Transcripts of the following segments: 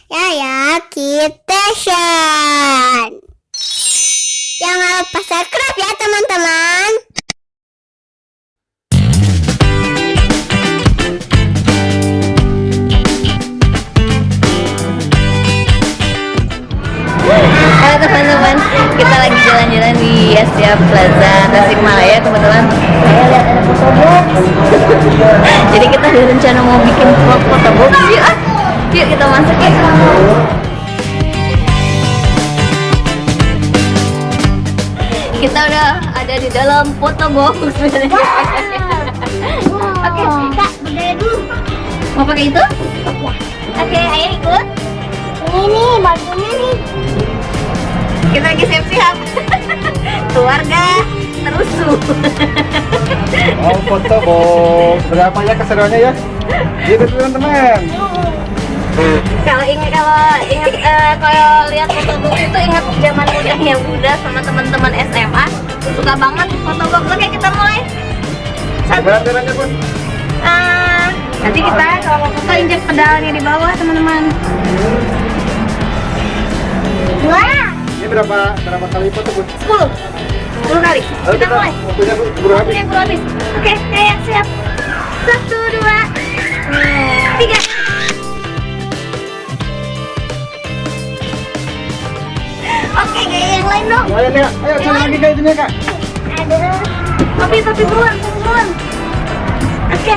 Yaya Kitchen. Jangan lupa subscribe ya teman-teman. Halo teman-teman, kita lagi jalan-jalan di Asia Plaza Tasikmalaya. Kebetulan saya lihat ada foto box. Jadi kita ada rencana mau bikin vlog foto box. Yuk kita masuk ya. Kita udah ada di dalam foto box. Oke, Kak, berdaya dulu. Mau pakai itu? Oke, ayo ikut. Ini nih bajunya nih. Kita lagi siap-siap. Keluarga terusuh. Oh, foto box. Berapa ya keseruannya ya? Gitu teman-teman. Kalau ingat kalau lihat foto box itu ingat zaman mudanya Bunda sama teman-teman SMA. Suka banget foto box. Oke, kita mulai. Berat-beratnya pun. Nanti kita kalau mau foto injek pedalnya di bawah teman-teman. Wah, Ini berapa kali foto pun? 10 kali. Lalu Kita mulai. waktunya buru habis. Waktunya belum habis. Oke, kayak siap. 1, 2, 3. Oke, kayak yang lain dong. Ayo nih, ayo coba lagi kayak gini kak. aduh. Tapi buruan. Oke.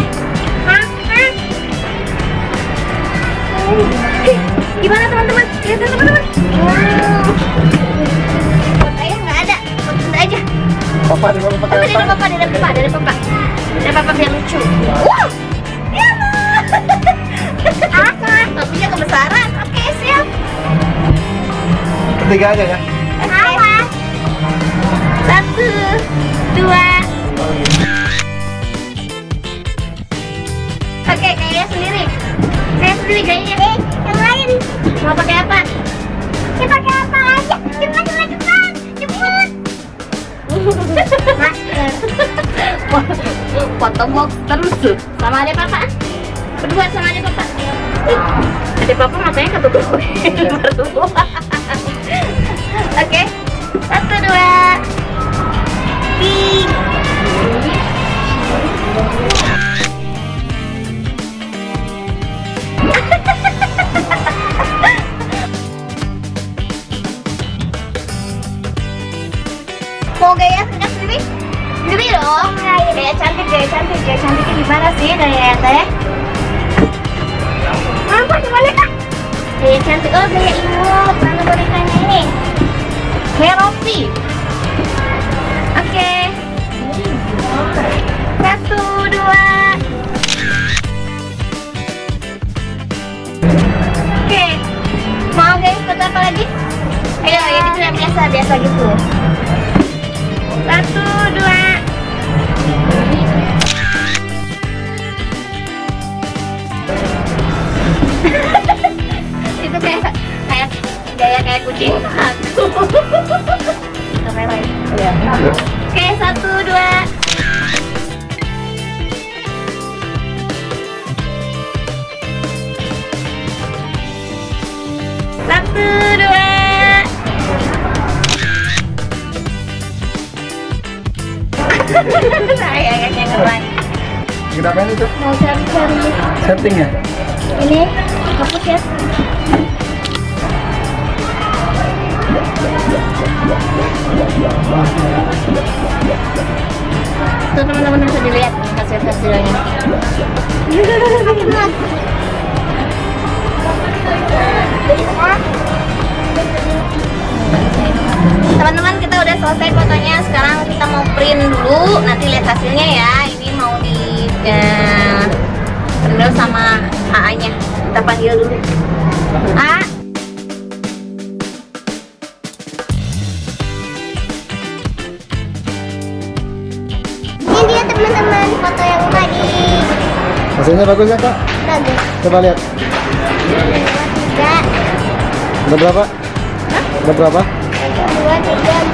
Oke, gimana teman-teman? Lihat teman-teman. Fotonya nggak ada. Foto Bunda aja. Papa di bawah pakai Dari apa? papa biar lucu. Wow. Ya. Topinya kebesaran. Oke, siap. Ketiga aja ya. Awas. 1, 2. Oke, kayaknya sendiri. Saya sendiri kayaknya. Yang lain. Mau pakai apa? Ya pakai apa aja? Cepat. Masker. Foto box terus tuh. Sama ada papa. Berdua sama ada papa. Ada papa matanya ketutup. Berdua. Oke. 1, 2, 3. Mau gaya senyap sendiri? Sendiri dong. Gaya cantiknya gimana sih gaya teh? Apa gimana kak? Gaya cantik, oh gaya imut, mana bonekanya ini? Heropi. Oke. 1, 2. Oke. Mau guys, foto apa lagi? Ayo, ini sudah biasa gitu. 1, 2. Itu kayak gaya kucing aku. Oke, 1, 2. Satu, 2. Saya kayaknya keren. Kita apain itu? Mau cari Setting ya? ini hapus ya. Tuh teman-teman bisa dilihat hasilnya. Teman-teman, kita udah selesai fotonya. Sekarang kita mau print dulu. Nanti lihat hasilnya ya. Ini mau di print sama AA-nya. Kita panggil dulu. A. Ini dia teman-teman foto yang tadi. Hasilnya bagus ya kak? Bagus. Coba lihat. 3, Udah berapa? Udah berapa? 2, 3,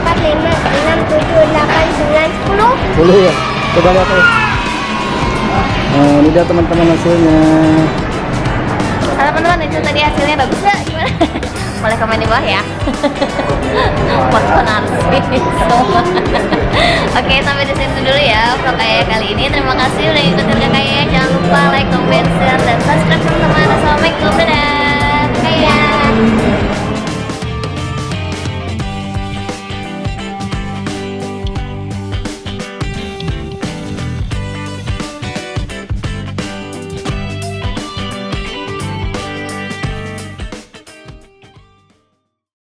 4, 5, 6, 7, 8, 9, 10. 10 ya? Coba lihat ya. Nah, ini dia teman-teman hasilnya. Kalau teman-teman, itu tadi hasilnya bagus nggak? Gimana? Boleh komen di bawah ya. Foto narsis semua. Oke, sampai di situ dulu ya vlog Kak kali ini. Terima kasih udah ikutin Kak. Jangan lupa like, comment, share, dan subscribe teman-teman. Assalamualaikum, dadah.